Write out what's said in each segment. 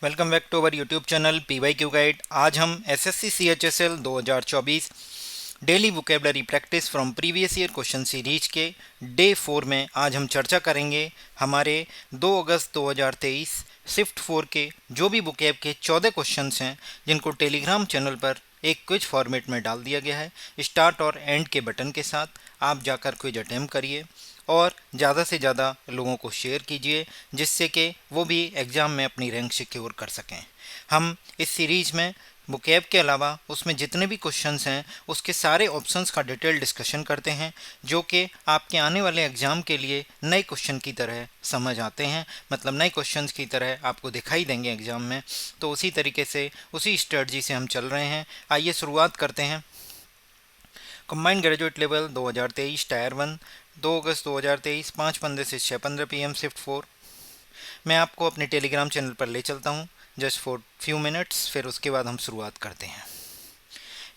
Welcome back to our YouTube channel PYQ guide. आज हम SSC CHSL 2024 daily vocabulary practice from previous year question series के day 4 में आज हम चर्चा करेंगे हमारे 2 अगस्त 2023 शिफ्ट 4 के जो भी वोकेब के 14 क्वेश्चंस हैं, जिनको टेलीग्राम चैनल पर एक क्विज फॉर्मेट में डाल दिया गया है। स्टार्ट और एंड के बटन के साथ आप जाकर क्विज अटेम्प्ट करिए और ज़्यादा से ज़्यादा लोगों को शेयर कीजिए, जिससे कि वो भी एग्ज़ाम में अपनी रैंक सिक्योर कर सकें। हम इस सीरीज में वोकैब के अलावा उसमें जितने भी क्वेश्चंस हैं उसके सारे ऑप्शंस का डिटेल डिस्कशन करते हैं, जो कि आपके आने वाले एग्ज़ाम के लिए नए क्वेश्चन की तरह समझ आते हैं, मतलब नए क्वेश्चंस की तरह आपको दिखाई देंगे एग्ज़ाम में। तो उसी तरीके से उसी स्ट्रेटजी से हम चल रहे हैं। आइए शुरुआत करते हैं। कंबाइंड ग्रेजुएट लेवल 2023 टायर 1, 2 अगस्त 2023 5:15 से 6:15 PM शिफ्ट 4। मैं आपको अपने टेलीग्राम चैनल पर ले चलता हूँ जस्ट फॉर फ्यू मिनट्स, फिर उसके बाद हम शुरुआत करते हैं।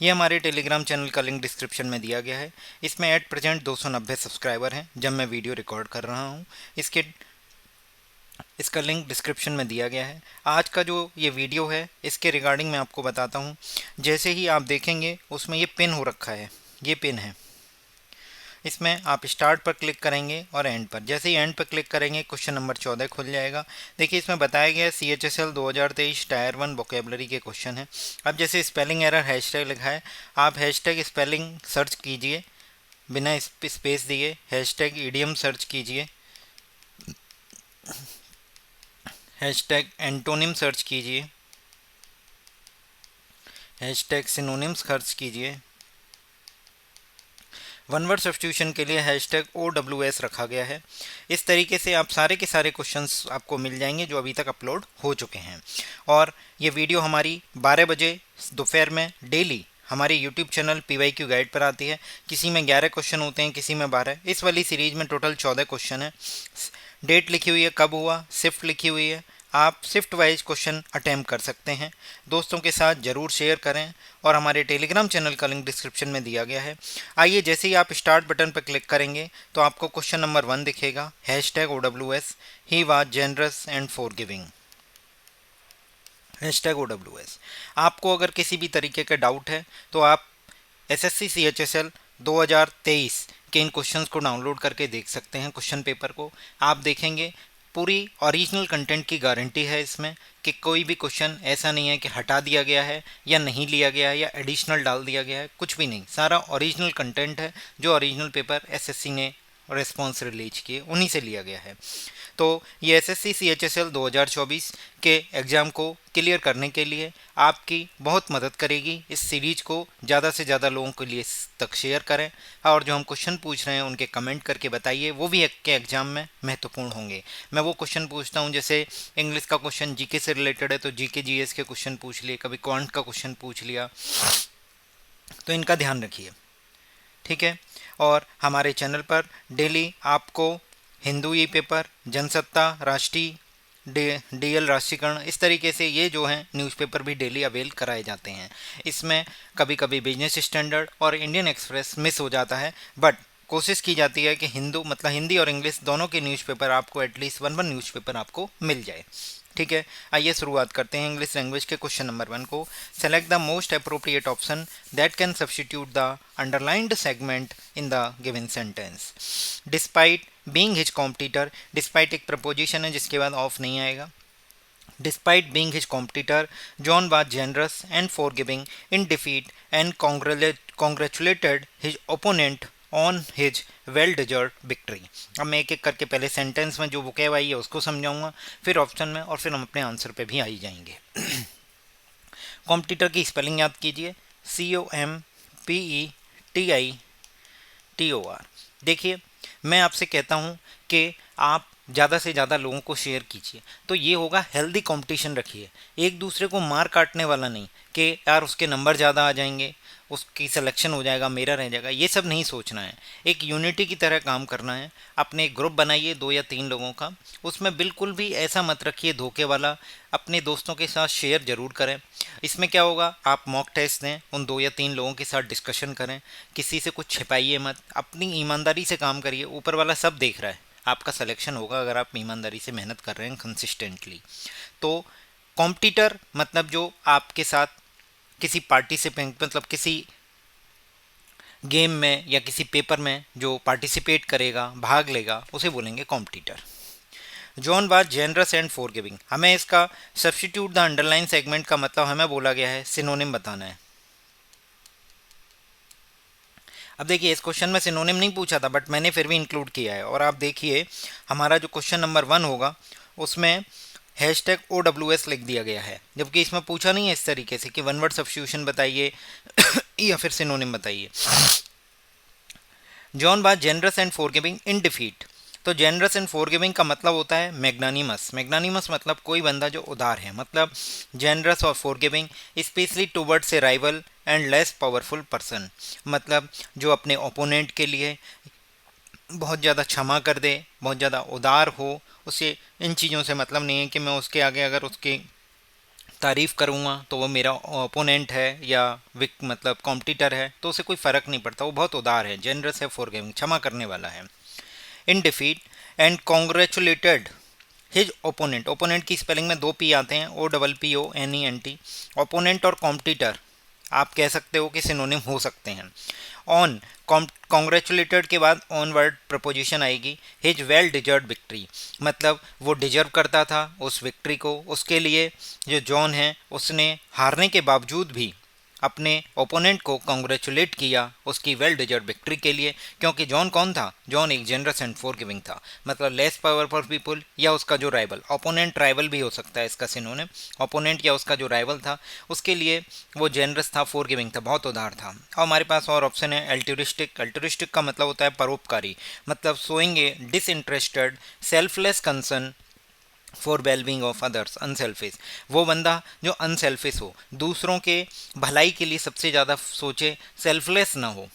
ये हमारे टेलीग्राम चैनल का लिंक डिस्क्रिप्शन में दिया गया है। इसमें एट प्रेजेंट 290 सब्सक्राइबर हैं जब मैं वीडियो रिकॉर्ड कर रहा हूँ। इसका लिंक डिस्क्रिप्शन में दिया गया है। आज का जो ये वीडियो है इसके रिगार्डिंग मैं आपको बताता हूँ। जैसे ही आप देखेंगे उसमें ये पिन हो रखा है, ये पिन है। इसमें आप स्टार्ट पर क्लिक करेंगे और एंड पर, जैसे ही एंड पर क्लिक करेंगे क्वेश्चन नंबर 14 खुल जाएगा। देखिए इसमें बताया गया है CHSL 2023 टायर 1 वोकेबलरी के क्वेश्चन है। अब जैसे स्पेलिंग एरर हैशटैग लिखा है, आप हैशटैग स्पेलिंग सर्च कीजिए बिना स्पेस दिए, हैशटैग ईडियम सर्च कीजिए, हैशटैग एंटोनिम सर्च कीजिए, हैशटैग सिनोनिम्स सर्च कीजिए। वन वर्ड सब्स्टिट्यूशन के लिए हैशटैग OWS रखा गया है। इस तरीके से आप सारे के सारे क्वेश्चंस आपको मिल जाएंगे जो अभी तक अपलोड हो चुके हैं। और ये वीडियो हमारी 12 बजे दोपहर में डेली हमारे YouTube चैनल PYQ गाइड पर आती है। किसी में 11 क्वेश्चन होते हैं, किसी में 12। इस वाली सीरीज में टोटल 14 क्वेश्चन है। डेट लिखी हुई है, कब हुआ, शिफ्ट लिखी हुई है। आप शिफ्ट वाइज क्वेश्चन अटैम्प्ट कर सकते हैं। दोस्तों के साथ ज़रूर शेयर करें और हमारे टेलीग्राम चैनल का लिंक डिस्क्रिप्शन में दिया गया है। आइए, जैसे ही आप स्टार्ट बटन पर क्लिक करेंगे तो आपको क्वेश्चन नंबर 1 दिखेगा, hashtag OWS, he was generous and forgiving, hashtag OWS। आपको अगर किसी भी तरीके का डाउट है तो आप SSC CHSL 2023 के इन क्वेश्चंस को डाउनलोड करके देख सकते हैं। क्वेश्चन पेपर को आप देखेंगे, पूरी ओरिजिनल कंटेंट की गारंटी है इसमें कि कोई भी क्वेश्चन ऐसा नहीं है कि हटा दिया गया है या नहीं लिया गया है या एडिशनल डाल दिया गया है, कुछ भी नहीं। सारा ओरिजिनल कंटेंट है जो ओरिजिनल पेपर SSC ने रिस्पॉन्स रिलीज किए उन्हीं से लिया गया है। तो ये SSC CHSL 2024 के एग्ज़ाम को क्लियर करने के लिए आपकी बहुत मदद करेगी। इस सीरीज को ज़्यादा से ज़्यादा लोगों के लिए तक शेयर करें और जो हम क्वेश्चन पूछ रहे हैं उनके कमेंट करके बताइए, वो भी के एग्ज़ाम में महत्वपूर्ण होंगे। मैं वो क्वेश्चन पूछता हूँ, जैसे इंग्लिश का क्वेश्चन GK से रिलेटेड है तो GK GS के क्वेश्चन पूछ लिए, कभी क्वांट का क्वेश्चन पूछ लिया, तो इनका ध्यान रखिए, ठीक है। और हमारे चैनल पर डेली आपको हिंदू ई पेपर, जनसत्ता, राष्ट्रीय, DL राष्ट्रीयकरण, इस तरीके से ये जो हैं न्यूज़पेपर भी डेली अवेल कराए जाते हैं। इसमें कभी कभी बिजनेस स्टैंडर्ड और इंडियन एक्सप्रेस मिस हो जाता है, बट कोशिश की जाती है कि हिंदी और इंग्लिश दोनों के न्यूज़पेपर आपको एटलीस्ट वन न्यूज़पेपर आपको मिल जाए, ठीक है। आइए शुरुआत करते हैं इंग्लिश लैंग्वेज के क्वेश्चन नंबर 1 को। Select the most appropriate option that can substitute the underlined segment in the given sentence. Despite being his competitor, despite एक प्रपोजिशन है जिसके बाद ऑफ नहीं आएगा। Despite being his competitor, John was generous and forgiving in defeat and congratulated his opponent on his well-deserved victory। अब मैं एक एक करके पहले सेंटेंस में जो वोकैब आई है उसको समझाऊंगा, फिर ऑप्शन में, और फिर हम अपने आंसर पे भी आ ही जाएंगे। कॉम्पिटिटर की स्पेलिंग याद कीजिए, COMPETITOR। देखिए, मैं आपसे कहता हूँ कि आप ज़्यादा से ज़्यादा लोगों को शेयर कीजिए, तो ये होगा हेल्दी कंपटीशन रखिए। एक दूसरे को मार काटने वाला नहीं कि यार उसके नंबर ज़्यादा आ जाएंगे, उसकी सिलेक्शन हो जाएगा, मेरा रह जाएगा, ये सब नहीं सोचना है। एक यूनिटी की तरह काम करना है। अपने एक ग्रुप बनाइए 2 या 3 लोगों का, उसमें बिल्कुल भी ऐसा मत रखिए धोखे वाला। अपने दोस्तों के साथ शेयर ज़रूर करें। इसमें क्या होगा, आप मॉक टेस्ट दें, उन 2 या 3 लोगों के साथ डिस्कशन करें, किसी से कुछ छिपाइए मत, अपनी ईमानदारी से काम करिए। ऊपर वाला सब देख रहा है, आपका सिलेक्शन होगा अगर आप ईमानदारी से मेहनत कर रहे हैं कंसिस्टेंटली। तो कॉम्पिटिटर मतलब जो आपके साथ किसी पार्टिसिपेंट मतलब किसी गेम में या किसी पेपर में जो पार्टिसिपेट करेगा, भाग लेगा, उसे बोलेंगे competitor. John was generous and forgiving, हमें इसका सब्स्टिट्यूट द अंडरलाइन सेगमेंट का मतलब हमें बोला गया है सिनोनिम बताना है। अब देखिए इस क्वेश्चन में सिनोनिम नहीं पूछा था बट मैंने फिर भी इंक्लूड किया है। और आप देखिए हमारा जो क्वेश्चन नंबर 1 होगा उसमें हैशटैग OWS लिख दिया गया है, जबकि इसमें पूछा नहीं है इस तरीके से कि वन वर्ड सब्स्टिट्यूशन बताइए या फिर सिनोनिम बताइए। John was generous and forgiving in defeat, तो जेनरस एंड फॉरगिविंग का मतलब होता है मैग्नानिमस। मैग्नानिमस मतलब कोई बंदा जो उदार है, मतलब जेनरस और forgiving specially towards a rival and less powerful person, मतलब जो अपने ओपोनेंट के लिए बहुत ज़्यादा क्षमा कर दे, बहुत ज़्यादा उदार हो। उसे इन चीज़ों से मतलब नहीं है कि मैं उसके आगे अगर उसकी तारीफ़ करूँगा तो वो मेरा ओपोनेंट है या मतलब कॉम्पिटिटर है, तो उसे कोई फ़र्क नहीं पड़ता, वो बहुत उदार है, जेनरस है, फॉरगिविंग, क्षमा करने वाला है। In defeat and congratulated his opponent, opponent की स्पेलिंग में 2 पी आते हैं, OPPONENT। ओपोनेंट और कॉम्पिटिटर आप कह सकते हो कि सिनोनिम हो सकते हैं। ऑन कॉन्ग्रेचुलेटेड के बाद ऑन वर्ड प्रपोजिशन आएगी, हिज वेल डिजर्व विक्ट्री, मतलब वो डिजर्व करता था उस विक्ट्री को, उसके लिए जो जॉन है उसने हारने के बावजूद भी अपने ओपोनेंट को कॉन्ग्रेचुलेट किया उसकी वेल डिजर्व विक्ट्री के लिए। क्योंकि जॉन कौन था? जॉन एक जेनरस एंड फॉरगिविंग था, मतलब लेस पावरफुल पीपल या उसका जो राइवल, ओपोनेंट राइवल भी हो सकता है इसका सिनोनिम, ओपोनेंट या उसका जो राइवल था उसके लिए वो जेनरस था, फॉरगिविंग था, बहुत उदार था। और हमारे पास और ऑप्शन है एल्ट्रुइस्टिक। एल्ट्रुइस्टिक का मतलब होता है परोपकारी, मतलब showing A disinterested selfless concern for wellbeing of others, unselfish, वो बंदा जो अनसेल्फिश हो, दूसरों के भलाई के लिए सबसे ज़्यादा सोचे, सेल्फलेस ना हो,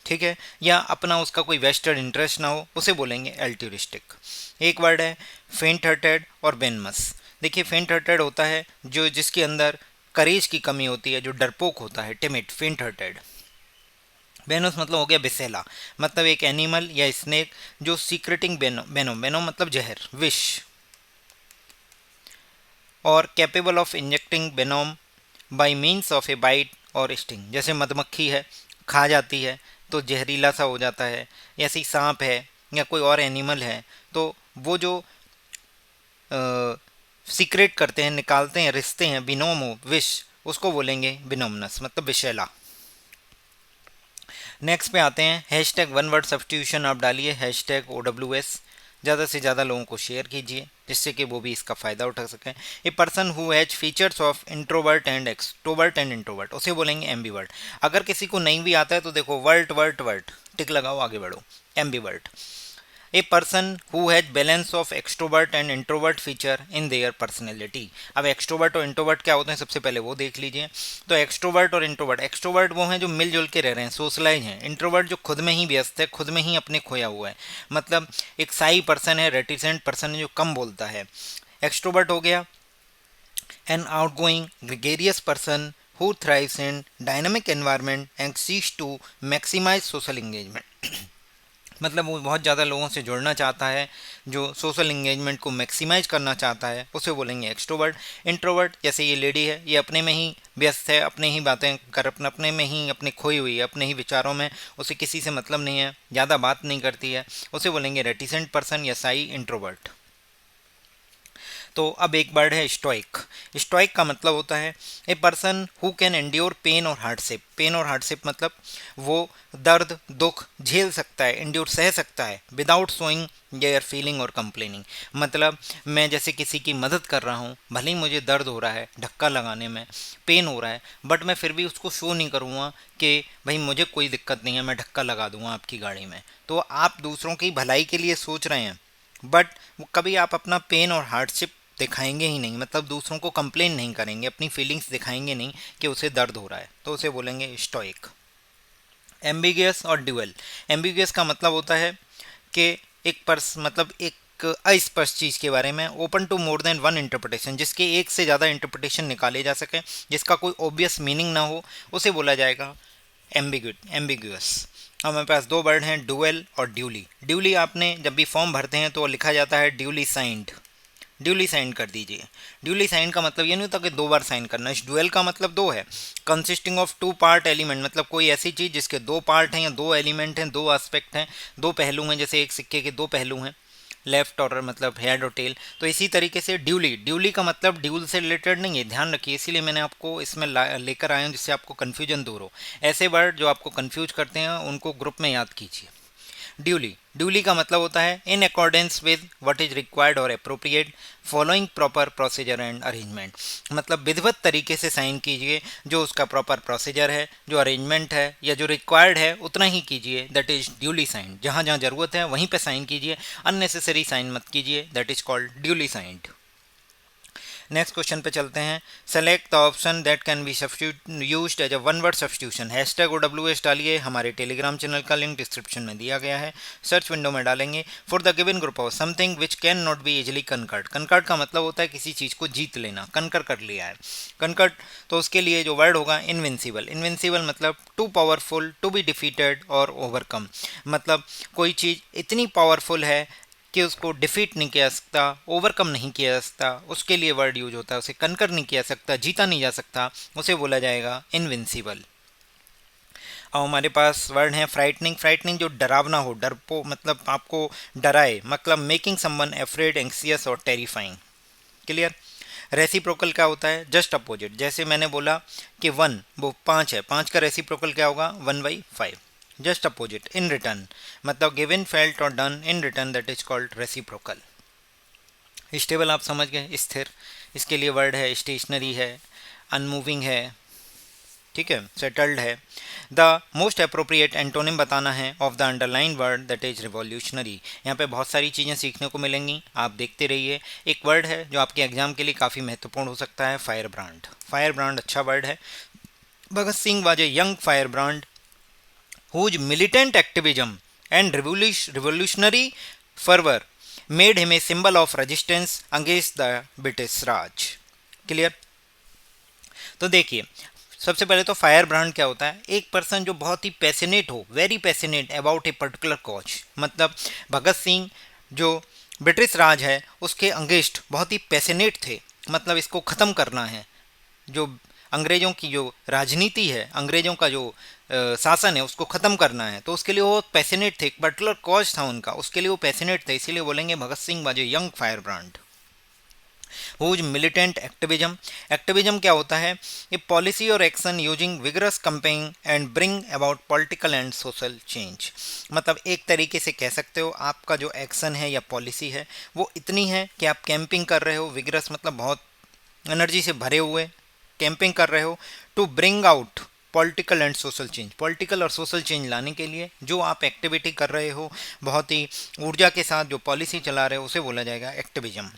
ठीक है, या अपना उसका कोई वेस्टेड इंटरेस्ट ना हो, उसे बोलेंगे एल्ट्रुइस्टिक। एक वर्ड है फेंट हार्टेड और वेनमस। देखिए फेंट हार्टेड होता है जो जिसके अंदर करेज की कमी होती है, जो डरपोक होता है, टिमिड, फेंट हार्टेड। वेनोस मतलब हो गया बिसेला, मतलब एक एनिमल या स्नेक जो सीक्रेटिंग वेनोम, वेनोम मतलब जहर, विष, और capable of injecting Venom bye means of A bite और स्टिंग, जैसे मधुमक्खी है खा जाती है तो जहरीला सा हो जाता है, ऐसे ही सांप है या कोई और एनिमल है तो वो जो सीक्रेट करते हैं, निकालते हैं, रिश्ते हैं, बिनोम हो, विष, उसको बोलेंगे बिनोमनस, मतलब विषैला। नेक्स्ट पे आते हैं हैशटैग वन वर्ड सब्स्टिट्यूशन, आप डालिए हैशटैग OWS, ज़्यादा से ज़्यादा लोगों को शेयर कीजिए जिससे कि वो भी इसका फ़ायदा उठा सकें। ए person who has features of introvert and extrovert and introvert, उसे बोलेंगे एम्बीवर्ट। अगर किसी को नहीं भी आता है तो देखो वर्ट वर्ट वर्ट टिक लगाओ, आगे बढ़ो, ambivert. A person who has balance of extrovert and introvert feature in their personality. अब एक्सट्रोवर्ट और इंट्रोवर्ट क्या होते हैं सबसे पहले वो देख लीजिए। तो एक्सट्रोवर्ट और इंट्रोवर्ट, एक्सट्रोवर्ट वो हैं जो मिलजुल के रह रहे हैं, सोशलाइज हैं। इंट्रोवर्ट जो खुद में ही व्यस्त है, खुद में ही अपने खोया हुआ है, मतलब एक साई पर्सन है, रेटिसेंट पर्सन है जो कम बोलता है। एक्सट्रोवर्ट हो गया an outgoing gregarious person who thrives in dynamic environment and seeks to maximise social engagement, मतलब वो बहुत ज़्यादा लोगों से जुड़ना चाहता है, जो सोशल इंगेजमेंट को मैक्सिमाइज करना चाहता है, उसे बोलेंगे एक्सट्रोवर्ट। इंट्रोवर्ट जैसे ये लेडी है, ये अपने में ही व्यस्त है, अपने ही बातें कर, अपने में ही अपने खोई हुई है, अपने ही विचारों में, उसे किसी से मतलब नहीं है, ज़्यादा बात नहीं करती है, उसे बोलेंगे रेटिसेंट पर्सन या साई इंट्रोवर्ट। तो अब एक वर्ड है स्टोइक। स्टोइक का मतलब होता है a person who can endure pain और हार्डशिप। पेन और हार्डशिप मतलब वो दर्द दुख झेल सकता है, एंड्योर सह सकता है, विदाउट शोइंग देयर फीलिंग और कंप्लेनिंग। मतलब मैं जैसे किसी की मदद कर रहा हूँ, भले ही मुझे दर्द हो रहा है, धक्का लगाने में पेन हो रहा है, बट मैं फिर भी उसको शो नहीं करूँगा कि भाई मुझे कोई दिक्कत नहीं है, मैं धक्का लगा दूँगा आपकी गाड़ी में। तो आप दूसरों की भलाई के लिए सोच रहे हैं, बट कभी आप अपना पेन और हार्डशिप दिखाएंगे ही नहीं, मतलब दूसरों को कंप्लेन नहीं करेंगे, अपनी फीलिंग्स दिखाएंगे नहीं कि उसे दर्द हो रहा है, तो उसे बोलेंगे स्टोइक। एम्बिगियस और ड्यूअल। एम्बिगियस का मतलब होता है कि एक मतलब एक अस्पष्ट चीज़ के बारे में, open to more than one interpretation, जिसके एक से ज़्यादा इंटरप्रिटेशन निकाले जा सके, जिसका कोई ऑब्वियस मीनिंग ना हो, उसे बोला जाएगा एम्बिग्यूअस। हमारे पास 2 वर्ड हैं, डुअल और ड्यूली। ड्यूली आपने जब भी फॉर्म भरते हैं तो लिखा जाता है ड्यूली साइंड, ड्यूली साइन कर दीजिए। ड्यूली साइन का मतलब ये नहीं होता कि 2 बार साइन करना। इस ड्यूअल का मतलब 2 है। कंसिस्टिंग ऑफ 2 पार्ट एलिमेंट, मतलब कोई ऐसी चीज़ जिसके 2 पार्ट हैं या 2 एलिमेंट हैं, 2 एस्पेक्ट हैं, 2 पहलू हैं, जैसे एक सिक्के के 2 पहलू हैं, लेफ्ट और मतलब हेड और टेल। तो इसी तरीके से ड्यूली, ड्यूली का मतलब ड्यूल से रिलेटेड नहीं है, ध्यान रखिए, इसीलिए मैंने आपको इसमें लेकर आया हूँ जिससे आपको कन्फ्यूजन दूर हो। ऐसे वर्ड जो आपको कन्फ्यूज करते हैं उनको ग्रुप में याद कीजिए। ड्यूली, ड्यूली का मतलब होता है in accordance with what is required और appropriate following proper procedure and arrangement, मतलब विधिवत तरीके से साइन कीजिए, जो उसका प्रॉपर प्रोसीजर है, जो अरेंजमेंट है या जो रिक्वायर्ड है उतना ही कीजिए, दैट इज ड्यूली साइंड। जहाँ जहाँ जरूरत है वहीं पे साइन कीजिए, अननेसेसरी साइन मत कीजिए, that is called duly signed. Next question पे चलते हैं। Select the option that can be used as a one word substitution. Hashtag OWS डालिए, हमारे टेलीग्राम चैनल का लिंक डिस्क्रिप्शन में दिया गया है, सर्च विंडो में डालेंगे। For the given group of something which can not be easily conquered. Conquered का मतलब होता है किसी चीज़ को जीत लेना, कनकर कर लिया है, कनकर्ड। तो उसके लिए जो वर्ड होगा इनविंसिबल। इनविंसिबल मतलब too powerful to be defeated और ओवरकम, मतलब कोई चीज़ इतनी पावरफुल है कि उसको डिफीट नहीं किया जा सकता, ओवरकम नहीं किया जा सकता, उसके लिए वर्ड यूज होता है। उसे कनकर नहीं किया सकता, जीता नहीं जा सकता, उसे बोला जाएगा इनविंसिबल। और हमारे पास वर्ड है फ्राइटनिंग। फ्राइटनिंग जो डरावना हो, डरपो मतलब आपको डराए, मतलब मेकिंग समवन एफ्रेड, एंक्सियस और टेरिफाइंग। क्लियर। रेसिप्रोकल क्या होता है? Just opposite. जैसे मैंने बोला कि 1 वो 5 है, 5 का रेसिप्रोकल क्या होगा? 1/5। Just opposite. इन रिटर्न मतलब गिवन, फेल्ट और done in return, that is called reciprocal. Stable आप समझ गए, स्थिर। इसके लिए वर्ड है स्टेशनरी है, अनमूविंग है, ठीक है, सेटल्ड है। द मोस्ट अप्रोप्रिएट एंटोनिम बताना है of the underline word, that is revolutionary. यहाँ पे बहुत सारी चीज़ें सीखने को मिलेंगी, आप देखते रहिए। एक वर्ड है जो आपके एग्जाम के लिए काफ़ी महत्वपूर्ण हो सकता है, फायर ब्रांड। फायर ब्रांड अच्छा वर्ड है। Bhagat Singh was a young fire brand whose militant activism and revolutionary fervor made him a symbol of resistance against the British Raj। Clear. तो देखिए, सबसे पहले तो फायर ब्रांड क्या होता है? एक पर्सन जो बहुत ही पैशनेट हो, very passionate about a particular cause. मतलब भगत सिंह जो ब्रिटिश राज है उसके अगेंस्ट बहुत ही पैशनेट थे, मतलब इसको ख़त्म करना है, जो अंग्रेज़ों की जो राजनीति है, अंग्रेज़ों का जो शासन है उसको ख़त्म करना है। तो उसके लिए वो पैशनेट थे, एक पर्टिकुलर कॉज था उनका, उसके लिए वो पैशनेट थे, इसीलिए बोलेंगे Bhagat Singh was a young fire brand whose militant activism. Activism क्या होता है? ये पॉलिसी और action using vigorous campaign and bring about political and social change. मतलब एक तरीके से कह सकते हो आपका जो एक्शन है या पॉलिसी है वो इतनी है कि आप कैंपिंग कर रहे हो, विगरस मतलब बहुत एनर्जी से भरे हुए कैंपिंग कर रहे हो, to bring out political and social change. Political और सोशल चेंज लाने के लिए जो आप एक्टिविटी कर रहे हो, बहुत ही ऊर्जा के साथ जो पॉलिसी चला रहे हो, उसे बोला जाएगा एक्टिविज्म।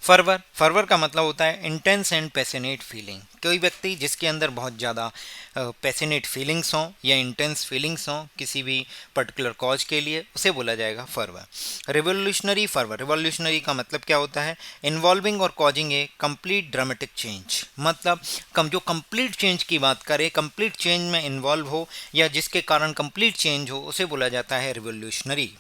फर्वर, फर्वर का मतलब होता है इंटेंस एंड पैशनेट फीलिंग। कोई व्यक्ति जिसके अंदर बहुत ज़्यादा पैशनेट फीलिंग्स हों या इंटेंस फीलिंग्स हों किसी भी पर्टिकुलर कॉज के लिए, उसे बोला जाएगा फर्वर। रिवोल्यूशनरी फर्वर, रिवोल्यूशनरी का मतलब क्या होता है? इन्वॉल्विंग और कॉजिंग ए कंप्लीट ड्रामेटिक चेंज। मतलब जो कंप्लीट चेंज की बात करें, कंप्लीट चेंज में इन्वॉल्व हो या जिसके कारण कंप्लीट चेंज हो, उसे बोला जाता है रिवोल्यूशनरी।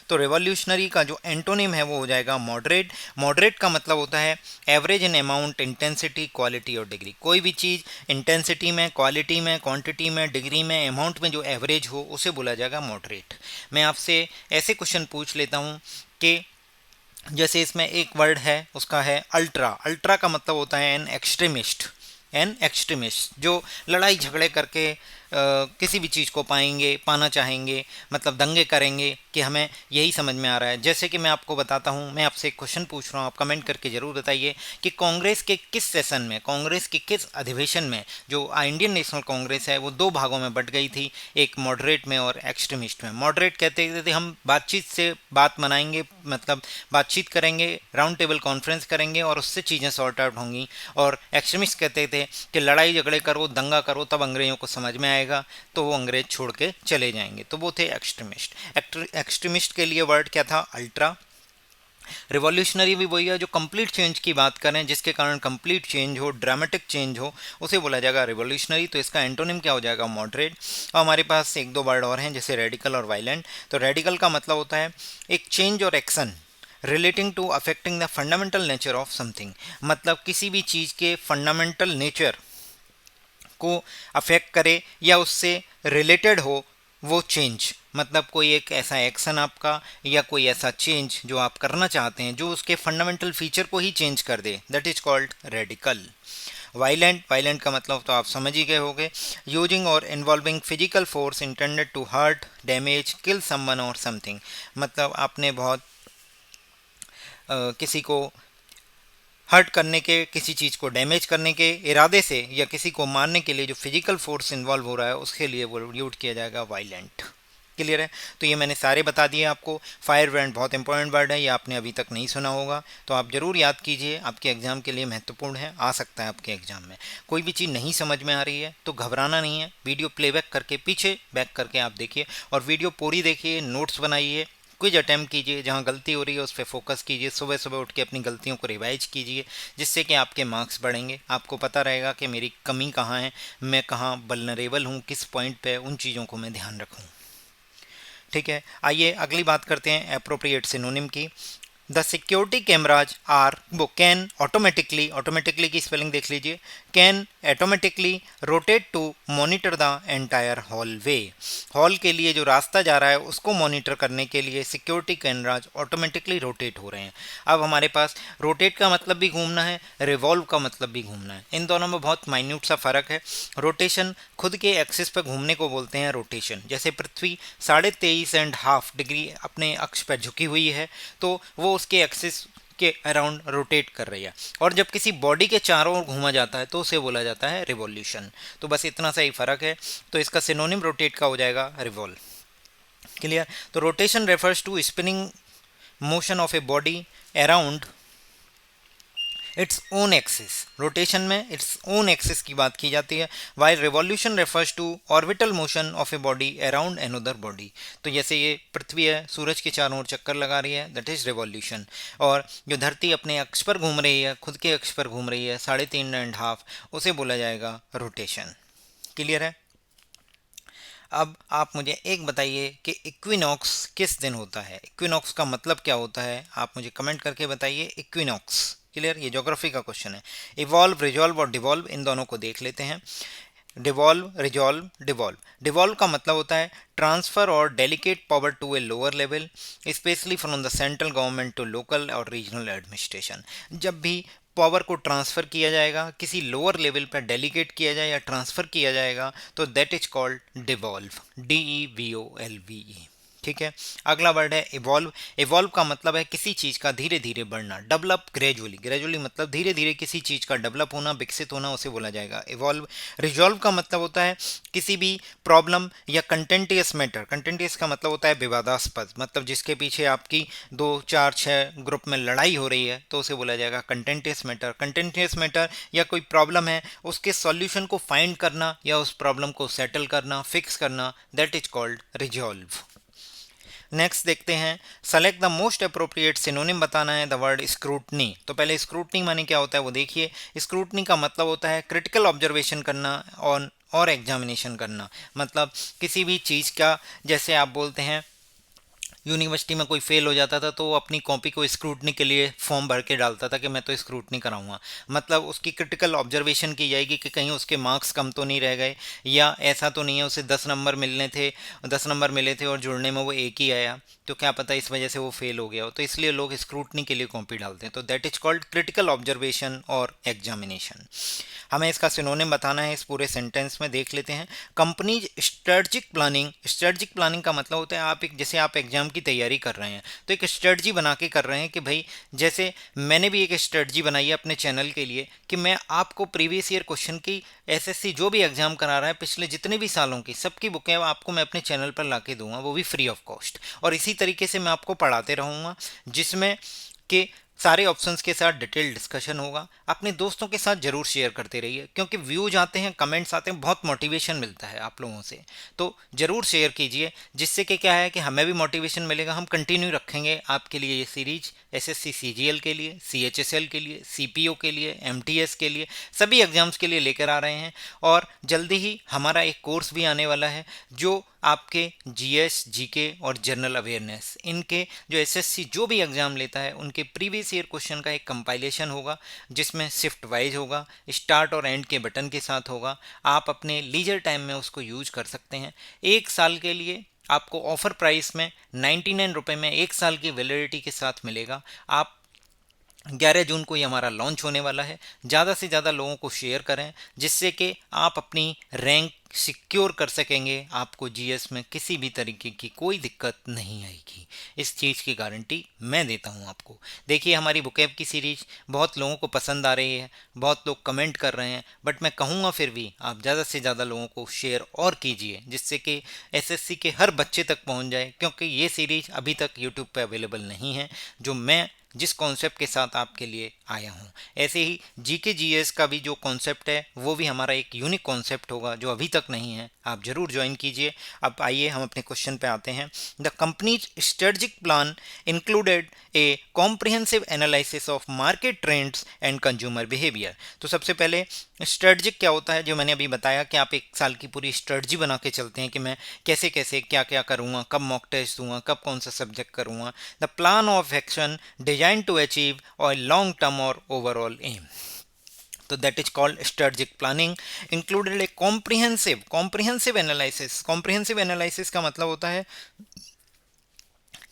तो रिवॉल्यूशनरी का जो एंटोनिम है वो हो जाएगा मॉडरेट। मॉडरेट का मतलब होता है average in amount, intensity, quality और डिग्री। कोई भी चीज़ इंटेंसिटी में, क्वालिटी में, क्वांटिटी में, डिग्री में, अमाउंट में जो एवरेज हो उसे बोला जाएगा मॉडरेट। मैं आपसे ऐसे क्वेश्चन पूछ लेता हूँ कि जैसे इसमें एक वर्ड है उसका है अल्ट्रा। अल्ट्रा का मतलब होता है एन एक्सट्रीमिस्ट। एन एक्सट्रीमिस्ट जो लड़ाई झगड़े करके किसी भी चीज़ को पाना चाहेंगे, मतलब दंगे करेंगे कि हमें यही समझ में आ रहा है। जैसे कि मैं आपको बताता हूँ, मैं आपसे एक क्वेश्चन पूछ रहा हूँ, आप कमेंट करके ज़रूर बताइए कि कांग्रेस के किस सेशन में, कांग्रेस के किस अधिवेशन में जो इंडियन नेशनल कांग्रेस है वो 2 भागों में बट गई थी, एक मॉडरेट में और एक्सट्रीमिस्ट में। मॉडरेट कहते थे हम बातचीत से बात मनाएंगे, मतलब बातचीत करेंगे, राउंड टेबल कॉन्फ्रेंस करेंगे और उससे चीज़ें सॉर्ट आउट होंगी। और एक्सट्रीमिस्ट कहते थे कि लड़ाई झगड़े करो, दंगा करो, तब अंग्रेज़ों को समझ में आएगा, तो वो अंग्रेज छोड़ के चले जाएंगे। तो वो थे एक्सट्रीमिस्ट। एक्सट्रीमिस्ट के लिए वर्ड क्या था? अल्ट्रा। रिवॉल्यूशनरी भी वही है, जो कंप्लीट चेंज की बात करें, जिसके कारण कंप्लीट चेंज हो, ड्रामेटिक चेंज हो, उसे बोला जाएगा रिवॉल्यूशनरी। तो इसका एंटोनिम क्या हो जाएगा? मॉडरेट। और हमारे पास 1-2 वर्ड और हैं जैसे रेडिकल और वायलेंट। तो रेडिकल का मतलब होता है एक चेंज और action, relating to affecting the fundamental nature of something, मतलब किसी भी चीज़ के फंडामेंटल नेचर को अफेक्ट करे या उससे रिलेटेड हो वो चेंज, मतलब कोई एक ऐसा एक्शन आपका या कोई ऐसा चेंज जो आप करना चाहते हैं जो उसके फंडामेंटल फीचर को ही चेंज कर दे, that is called radical. Violent, violent का मतलब तो आप समझ ही गए होंगे, यूजिंग और involving physical force intended to hurt, damage, kill someone और समथिंग, मतलब आपने बहुत किसी को हर्ट करने के, किसी चीज़ को डैमेज करने के इरादे से या किसी को मारने के लिए जो फिजिकल फोर्स इन्वॉल्व हो रहा है उसके लिए वो यूज किया जाएगा वायलेंट। क्लियर है? तो ये मैंने सारे बता दिए आपको। फायर ब्रांड बहुत इंपॉर्टेंट वर्ड है, ये आपने अभी तक नहीं सुना होगा तो आप ज़रूर याद कीजिए, आपके एग्जाम के लिए महत्वपूर्ण है, आ सकता है आपके एग्जाम में। कोई भी चीज़ नहीं समझ में आ रही है तो घबराना नहीं है, वीडियो प्लेबैक करके पीछे बैक करके आप देखिए और वीडियो पूरी देखिए, नोट्स बनाइए, क्विज अटैम्प्ट कीजिए, जहाँ गलती हो रही है उस पर फोकस कीजिए, सुबह सुबह उठ के अपनी गलतियों को रिवाइज कीजिए, जिससे कि आपके मार्क्स बढ़ेंगे। आपको पता रहेगा कि मेरी कमी कहाँ है, मैं कहाँ वल्नरेबल हूँ, किस पॉइंट पे उन चीज़ों को मैं ध्यान रखूँ। ठीक है, आइए अगली बात करते हैं एप्रोप्रिएट सिनोनिम की। द सिक्योरिटी कैमराज आर वो कैन ऑटोमेटिकली, ऑटोमेटिकली की स्पेलिंग देख लीजिए, can automatically rotate to monitor the entire hall way, hall के लिए जो रास्ता जा रहा है उसको मॉनिटर करने के लिए सिक्योरिटी कैमराज ऑटोमेटिकली रोटेट हो रहे हैं। अब हमारे पास रोटेट का मतलब भी घूमना है, रिवॉल्व का मतलब भी घूमना है, इन दोनों में बहुत माइन्यूट सा फर्क है। रोटेशन खुद के एक्सिस पर घूमने को बोलते हैं रोटेशन, जैसे पृथ्वी 23.5 डिग्री अपने अक्ष पर झुकी हुई है तो वो उसके एक्सिस के अराउंड रोटेट कर रही है, और जब किसी बॉडी के चारों ओर घूमा जाता है तो उसे बोला जाता है रिवॉल्यूशन। तो बस इतना सा ही फर्क है, तो इसका सिनोनिम रोटेट का हो जाएगा रिवॉल्व। क्लियर? तो rotation refers to spinning motion of a body around its own axis, rotation में इट्स ओन एक्सिस की बात की जाती है, while revolution refers to orbital motion of a body around another body. तो जैसे ये पृथ्वी है, सूरज के चारों ओर चक्कर लगा रही है, दैट इज रिवॉल्यूशन, और जो धरती अपने अक्ष पर घूम रही है, खुद के अक्ष पर घूम रही है 3.5, उसे बोला जाएगा रोटेशन। क्लियर है? अब आप मुझे एक बताइए कि इक्विनॉक्स किस दिन होता है, इक्विनॉक्स का मतलब क्या होता है, आप मुझे कमेंट करके बताइए। Equinox, clear? ये ज्योग्राफी का क्वेश्चन है। इवॉल्व, रिजॉल्व और डिवॉल्व, इन दोनों को देख लेते हैं। Devolve, resolve, devolve. डिवॉल्व का मतलब होता है ट्रांसफर और delegate power to a lower level, specially from the central government to local और रीजनल एडमिनिस्ट्रेशन। जब भी पावर को ट्रांसफ़र किया जाएगा, किसी लोअर लेवल पर डेलीगेट किया जाए या ट्रांसफ़र किया जाएगा, तो that is called devolve, DEVOLVE। ठीक है, अगला वर्ड है इवॉल्व। इवॉल्व का मतलब है किसी चीज़ का धीरे धीरे बढ़ना, डेवलप ग्रेजुअली, ग्रेजुअली मतलब धीरे धीरे किसी चीज़ का डेवलप होना, विकसित होना, उसे बोला जाएगा इवॉल्व। रिजॉल्व का मतलब होता है किसी भी प्रॉब्लम या कंटेंटियस मैटर, कंटेंटियस का मतलब होता है विवादास्पद, मतलब जिसके पीछे आपकी 2, 4, 6 ग्रुप में लड़ाई हो रही है तो उसे बोला जाएगा कंटेंटियस मैटर। कंटेंटियस मैटर या कोई प्रॉब्लम है उसके सॉल्यूशन को फाइंड करना या उस प्रॉब्लम को सेटल करना, फिक्स करना, that is called resolve. Next देखते हैं, select the most appropriate synonym बताना है द वर्ड स्क्रूटनी। तो पहले स्क्रूटनी माने क्या होता है वो देखिए। स्क्रूटनी का मतलब होता है क्रिटिकल ऑब्जर्वेशन करना और एग्जामिनेशन करना, मतलब किसी भी चीज़ का, जैसे आप बोलते हैं यूनिवर्सिटी में कोई फेल हो जाता था तो वो अपनी कॉपी को स्क्रूटनी के लिए फॉर्म भर के डालता था कि मैं तो स्क्रूटनी कराऊंगा, मतलब उसकी क्रिटिकल ऑब्जर्वेशन की जाएगी कि कहीं उसके मार्क्स कम तो नहीं रह गए, या ऐसा तो नहीं है उसे 10 नंबर मिलने थे, 10 नंबर मिले थे और जुड़ने में वो एक ही आया, तो क्या पता इस वजह से वो फेल हो गया हो, तो इसलिए लोग स्क्रूटनी के लिए कॉपी डालते हैं। तो that is called critical observation और एग्जामिनेशन। हमें इसका सिनोनिम बताना है इस पूरे सेंटेंस में, देख लेते हैं। Companies strategic planning, strategic planning का मतलब होता है आप एक, जैसे आप एग्जाम की तैयारी कर रहे हैं तो एक स्ट्रेटजी बना के कर रहे हैं कि भाई, जैसे मैंने भी एक स्ट्रेटजी बनाई है अपने चैनल के लिए कि मैं आपको प्रीवियस ईयर क्वेश्चन की, एसएससी जो भी एग्जाम करा रहा है पिछले जितने भी सालों की सबकी बुकें आपको मैं अपने चैनल पर ला के दूंगा, वो भी फ्री ऑफ कॉस्ट, और इसी तरीके से मैं आपको पढ़ाते रहूँगा जिसमें कि सारे ऑप्शंस के साथ डिटेल डिस्कशन होगा। अपने दोस्तों के साथ जरूर शेयर करते रहिए क्योंकि व्यूज आते हैं, कमेंट्स आते हैं, बहुत मोटिवेशन मिलता है आप लोगों से, तो जरूर शेयर कीजिए, जिससे कि क्या है कि हमें भी मोटिवेशन मिलेगा, हम कंटिन्यू रखेंगे आपके लिए ये सीरीज, एसएससी सीजीएल के लिए, सीएचएसएल के लिए, सीपीओ के लिए, एमटीएस के लिए, सभी एग्जाम्स के लिए लेकर आ रहे हैं। और जल्दी ही हमारा एक कोर्स भी आने वाला है जो आपके जीएस, जीके और जनरल अवेयरनेस, इनके जो एसएससी जो भी एग्जाम लेता है उनके प्रीवियस ईयर क्वेश्चन का एक कंपाइलेशन होगा, जिसमें शिफ्ट वाइज होगा, स्टार्ट और एंड के बटन के साथ होगा। आप अपने लीजर टाइम में उसको यूज कर सकते हैं। एक साल के लिए आपको ऑफर प्राइस में 99 रुपये में एक साल की वैलिडिटी के साथ मिलेगा। आप 11 जून को ये हमारा लॉन्च होने वाला है। ज़्यादा से ज़्यादा लोगों को शेयर करें, जिससे कि आप अपनी रैंक सिक्योर कर सकेंगे। आपको जीएस में किसी भी तरीके की कोई दिक्कत नहीं आएगी, इस चीज़ की गारंटी मैं देता हूँ आपको। देखिए, हमारी बुकैब की सीरीज बहुत लोगों को पसंद आ रही है, बहुत लोग कमेंट कर रहे हैं, बट मैं कहूँगा फिर भी आप ज़्यादा से ज़्यादा लोगों को शेयर और कीजिए, जिससे कि एसएससी के हर बच्चे तक पहुँच जाए, क्योंकि ये सीरीज अभी तक यूट्यूब पर अवेलेबल नहीं है, जो मैं जिस कॉन्सेप्ट के साथ आपके लिए आया हूँ। ऐसे ही जीके जीएस का भी जो कॉन्सेप्ट है वो भी हमारा एक यूनिक कॉन्सेप्ट होगा, जो अभी तक नहीं है। आप जरूर ज्वाइन कीजिए। अब आइए हम अपने क्वेश्चन पे आते हैं। The companies strategic plan included a comprehensive analysis of market trends and consumer behaviour. तो सबसे पहले स्ट्रेटजिक क्या होता है, जो मैंने अभी बताया कि आप एक साल की पूरी स्ट्रेटजी बना के चलते हैं कि मैं कैसे कैसे क्या क्या करूँगा, कब मॉक टेस्ट दूंगा, कब कौन सा सब्जेक्ट करूँगा। The plan of action design to achieve और लॉन्ग टर्म और ओवरऑल एम। तो that is called strategic planning included a comprehensive analysis. Comprehensive analysis का मतलब होता है